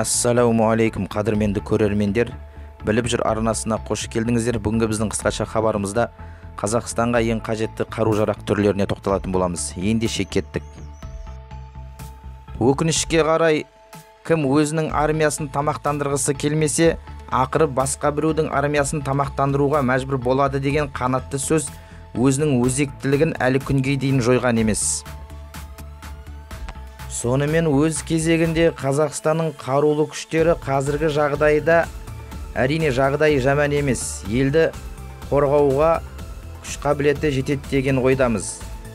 Ассалаумағалейкум қадірменді көрермендер, біліп жүр арнасына қош келдіңіздер. Бүгінгі біздің қысқаша хабарымызда Қазақстанға ең қажетті қару-жарақ түрлеріне тоқталатын боламыз. Ендеше кеттік. Өкінішке қарай, кім өзінің армиясын тамақтандырғысы келмесе, ақыры басқа біреудің армиясын тамақтандыруға мәжбүр болады деген қанатты сөз өзінің өзектілігін әлі күнге дейін жойған емес. Сонымен өз кезегінде Қазақстанның қарулы күштері қазіргі жағдайда әрине жағдайы жаман емес, елді қорғауға күш қабілеті жетеді деген ойдамыз.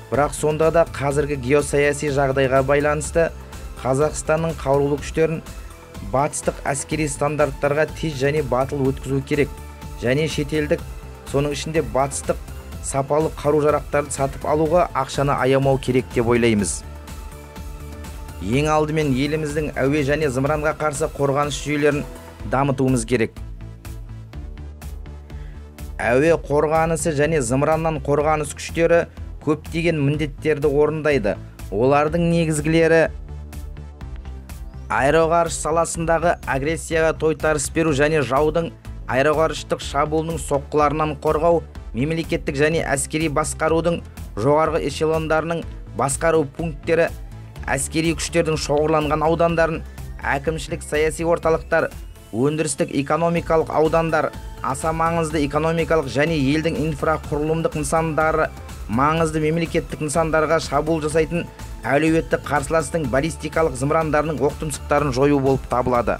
Бірақ сонда да қазіргі геосаяси жағдайға байланысты Қазақстанның қарулы күштерін батыстық әскери стандарттарға тез және батыл өткізу керек, және шетелдік, соның ішінде батыстық сапалы қару-жарақтарды сатып алуға ақшаны аямау керек деп ойлаймыз. Ең алдымен еліміздің әуе және зымыранға қарсы қорғаныс жүйелерін дамытуымыз керек. Әуе қорғанысы және зымыраннан қорғаныс күштері көптеген міндеттерді орындайды. Олардың негізгілері аэроғарыш саласындағы агрессияға тойтарыс беру және жаудың аэроғарыштық шабуылының соққыларынан қорғау, мемлекеттік және әскери басқарудың жоғарғы эшелондарының басқару пункттері, әскери күштердің шоғырланған аудандарын, әкімшілік саяси орталықтар, өндірістік экономикалық аудандар, аса маңызды экономикалық және елдің инфрақұрылымдық нысандары, маңызды мемлекеттік нысандарға шабуыл жасайтын әлеуетті қарсыластың баллистикалық зымырандарының оқтұмсықтарын жою болып табылады.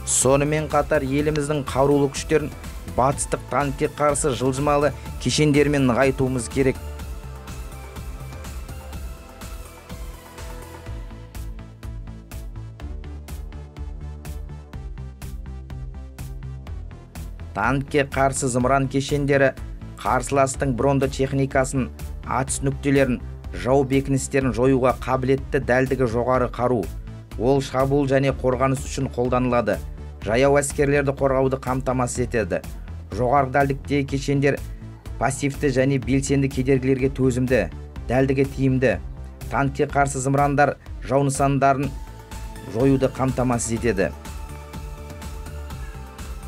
Сонымен қатар еліміздің қарулы күштерін батыстық танкке қарсы жылжымалы кешендермен нығайтуымыз керек. Танкке қарсы зымыран кешендері қарсыластың бронды техникасын, атыс нүктелерін, жау бекіністерін жоюға қабілетті, дәлдігі жоғары қару. Ол шабуыл және қорғаныс үшін қолданылады. Жаяу әскерлерді қорғауды қамтамасыз етеді. Жоғары дәлдіктегі кешендер пассивті және белсенді кедергілерге төзімді, дәлдігі тиімді. Танкке қарсы зымырандар жау нысандарын жоюды қамтамасыз етеді.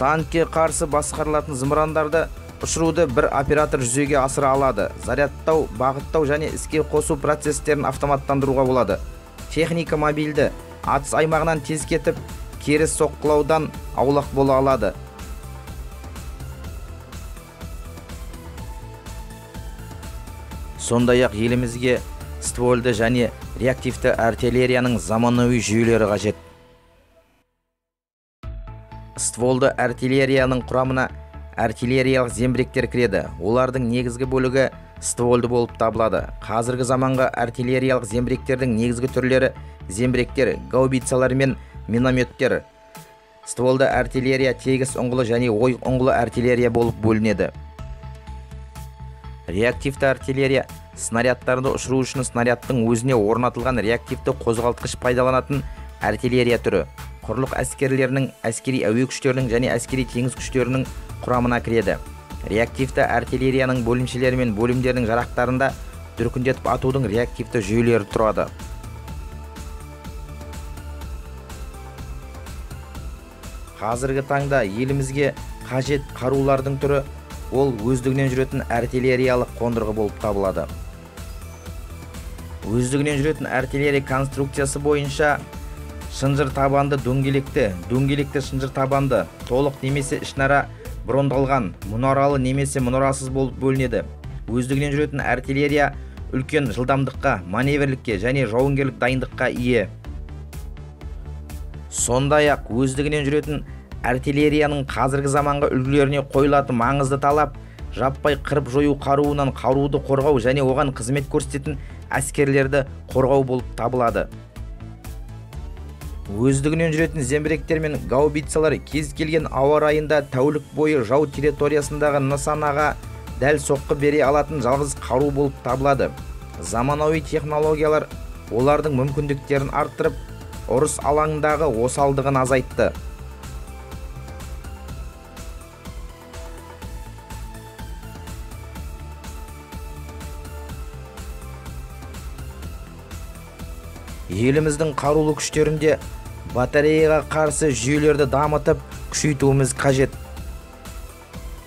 Танкке қарсы басқарылатын зымырандарды ұшыруды бір оператор жүзеге асыра алады. Зарядтау, бағыттау және іске қосу процестерін автоматтандыруға болады. Техника мобильді, атыс аймағынан тез кетіп, керіс соққылаудан аулақ бола алады. Сондай-ақ елімізге стволды және реактивті артиллерияның заманауи жүйелері қажет. Стволды артиллерияның құрамына артиллериялық зембіректер кіреді. Олардың негізгі бөлігі стволды болып табылады. Қазіргі заманғы артиллериялық зембіректердің негізгі түрлері зембіректер, гаубицалар мен минометтер. Стволды артиллерия тегіс ұңғылы және ой ұңғылы артиллерия болып бөлінеді. Реактивті артиллерия снарядтарды ұшыру үшін снарядтың өзіне орнатылған реактивті қозғалтқыш пайдаланатын артиллерия түрі. Құрлық әскерлерінің, әскери әуе күштерінің және әскери теңіз күштерінің құрамына кіреді. Реактивті артиллерияның бөлімшелері мен бөлімдерінің жарақтарында дүркіндетіп атудың реактивті жүйелері тұрады. Қазіргі таңда елімізге қажет қарулардың түрі ол өздігінен жүретін артиллериялық қондырғы болып табылады. Өздігінен жүретін артиллерия конструкциясы бойынша шынжыр табанды дөңгелекті шынжыр табанды, толық немесе ішінара брондалған, мұнаралы немесе мұнарасыз болып бөлінеді. Өздігінен жүретін артиллерия үлкен жылдамдыққа, маневрлікке және жауынгерлік дайындыққа ие. Сондай-ақ өздігінен жүретін артиллерияның қазіргі заманғы үлгілеріне қойылатын маңызды талап жаппай қырып жою қаруынан қаруды қорғау және оған қызмет көрсететін әскерлерді қорғау болып табылады. Өздігінен жүретін зембіректер мен гаубицалар кез келген ауа райында тәулік бойы жау территориясындағы нысанаға дәл соққы бере алатын жалғыз қару болып табылады. Заманауи технологиялар олардың мүмкіндіктерін арттырып, ұрыс алаңындағы осалдығын азайтты. Еліміздің қарулы күштерінде батареяға қарсы жүйелерді дамытып, күшейтуіміз қажет.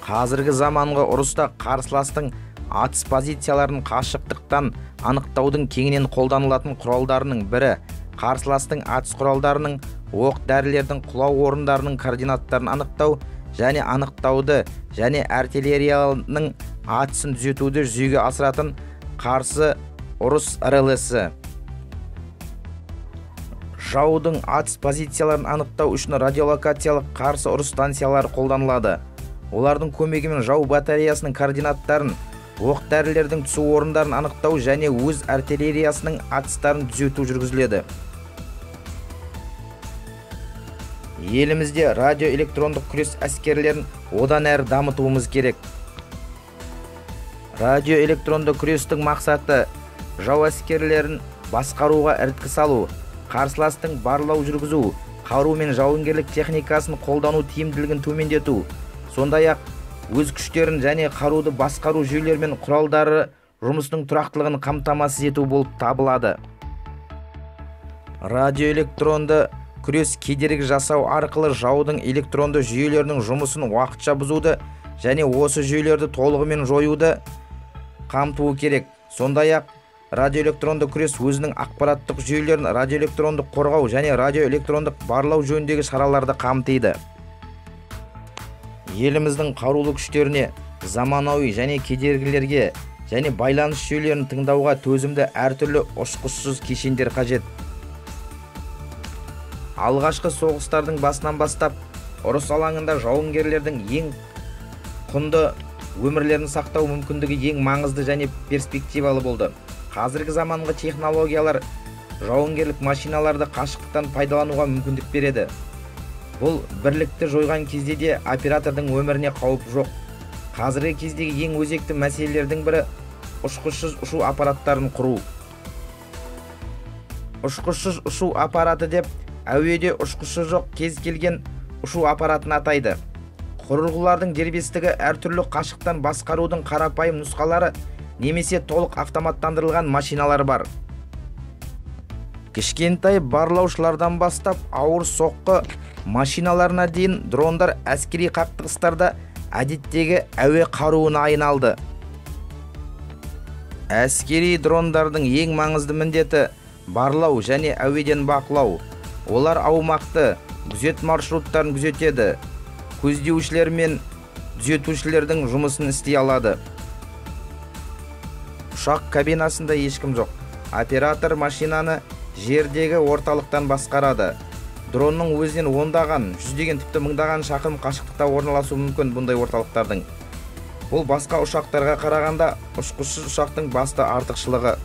Қазіргі заманғы ұрыста қарсыластың атыс позицияларын қашықтықтан анықтаудың кеңінен қолданылатын құралдарының бірі қарсыластың атыс құралдарының, оқ-дәрілердің құлау орындарының координаттарын анықтау және анықтауды және артиллерияның атысын түзетуді жүзеге асыратын қарсы ұрыс РЛС. Жаудың атыс позицияларын анықтау үшін радиолокациялық қарсы ұрыс станциялары қолданылады. Олардың көмегімен жау батареясының координаттарын, оқ-дәрілердің түсу орындарын анықтау және өз артиллериясының атыстарын түзету жүргізіледі. Елімізде радиоэлектрондық күрес әскерлерін одан әрі дамытуымыз керек. Радиоэлектрондық күрестің мақсаты жау әскерлерін басқаруға іріткі салу, қарсыластың барлау жүргізу, қару мен жауынгерлік техникасын қолдану тиімділігін төмендету, сондай-ақ өз күштерін және қаруды басқару жүйелері мен құралдары жұмысының тұрақтылығын қамтамасыз ету болып табылады. Радиоэлектронды күрес кедергі жасау арқылы жаудың электронды жүйелерінің жұмысын уақытша бұзуды және осы жүйелерді толығымен жоюды қамтуы керек. Сондай-ақ радиоэлектронды күрес өзінің ақпараттық жүйелерін радиоэлектрондық қорғау және радиоэлектрондық барлау жөніндегі шараларды қамтиды. Еліміздің қарулы күштеріне заманауи және кедергілерге және байланыс жүйелерін тыңдауға төзімді әртүрлі ұшқышсыз кешендер қажет. Алғашқы соғыстардың басынан бастап, ұрыс алаңында жауынгерлердің ең құнды өмірлерін сақтау мүмкіндігі ең маңызды және перспективалы болды. Қазіргі заманғы технологиялар жауынгерлік машиналарды қашықтықтан пайдалануға мүмкіндік береді. Бұл бірлікті жойған кезде де оператордың өміріне қауіп жоқ. Қазіргі кездегі ең өзекті мәселелердің бірі ұшқышсыз ұшу аппараттарын құру. Ұшқышсыз ұшу аппараты деп әуеде ұшқышы жоқ кез келген ұшу аппаратын атайды. Құрылғылардың дербестігі әртүрлі қашықтан басқарудың қарапайым нұсқалары немесе толық автоматтандырылған машиналар бар. Кішкентай барлаушылардан бастап ауыр соққы машиналарына дейін дрондар әскери қақтығыстарда әдеттегі әуе қаруына айналды. Әскери дрондардың ең маңызды міндеті барлау және әуеден бақылау. Олар аумақты, күзет маршруттарын күзетеді. Көздеушілер мен түзетушілердің жұмысын істей алады. Ұшақ кабинасында ешкім жоқ. Оператор машинаны жердегі орталықтан басқарады. Дронның өзінен ондаған, жүздеген тіпті мыңдаған шақырым қашықтықта орналасуы мүмкін бұндай орталықтардың. Бұл басқа ұшақтарға қарағанда ұшқышсыз ұшақтың басты артықшылығы.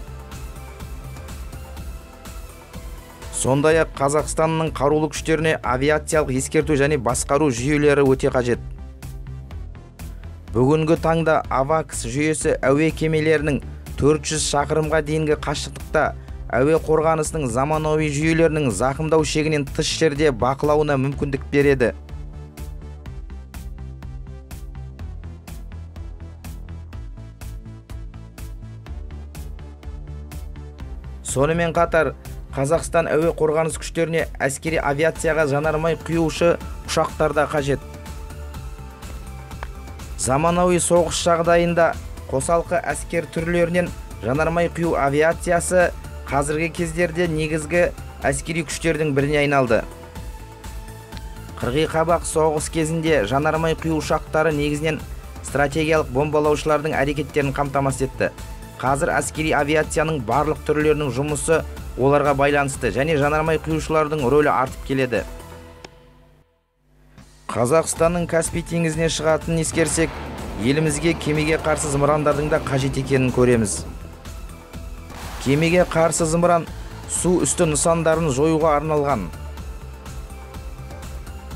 Сондай-ақ Қазақстанның қарулы күштеріне авиациялық ескерту және басқару жүйелері өте қажет. Бүгінгі таңда AVAX жүйесі әуе кемелерінің 400 шақырымға дейінгі қашықтықта әуе қорғанысының заманауи жүйелерінің зақымдау шегінен тыс жерде бақылауына мүмкіндік береді. Сонымен қатар, Қазақстан әуе қорғаныс күштеріне әскери авиацияға жанармай құюшы ұшақтарда қажет. Заманауи соғыс жағдайында қосалқы әскер түрлерінен жанармай құю авиациясы қазіргі кездерде негізгі әскери күштердің біріне айналды. Қырғи-қабақ соғыс кезінде жанармай құю ұшақтары негізінен стратегиялық бомбалаушылардың әрекеттерін қамтамасыз етті. Қазір әскери авиацияның барлық түрлерінің жұмысы оларға байланысты және жанармай құюшылардың рөлі артып келеді. Қазақстанның Каспий теңізіне шығатынын ескерсек, елімізге кемеге қарсы зымырандардың да қажет екенін көреміз. Кемеге қарсы зымыран су үсті нысандарын жоюға арналған.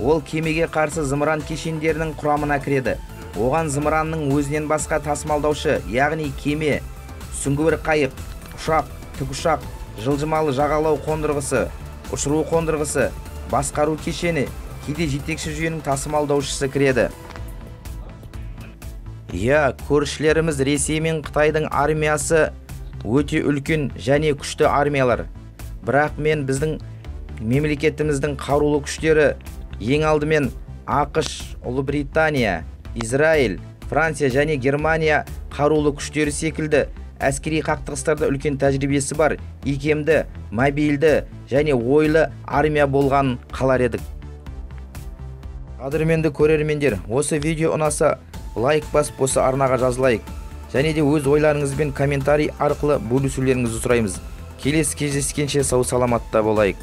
Ол кемеге қарсы зымыран кешендерінің құрамына кіреді. Оған зымыранның өзінен басқа тасымалдаушы, яғни кеме, сүңгуір қайық, ұшақ, тікұшақ, жылжымалы жағалау қондырғысы, ұшыру қондырғысы, басқару кешені, кейде жетекші жүйенің тасымалдаушысы кіреді. Көршілеріміз Ресей мен Қытайдың армиясы өте үлкен және күшті армиялар. бірақ мен біздің мемлекетіміздің қарулы күштері ең алдымен ақш, Ұлыбритания, Израиль, Франция және Германия қарулы күштері секілді әскери қақтығыстарда үлкен тәжірибесі бар, икемді, мобильді және ойлы армия болғанын қалар едік. Қадірменді көрермендер, осы видео ұнаса лайк басып осы арнаға жазылайық, және де өз ойларыңызбен комментарий арқылы бөлісулеріңізді сұраймыз. Келесі кездескенше сау саламатта болайық.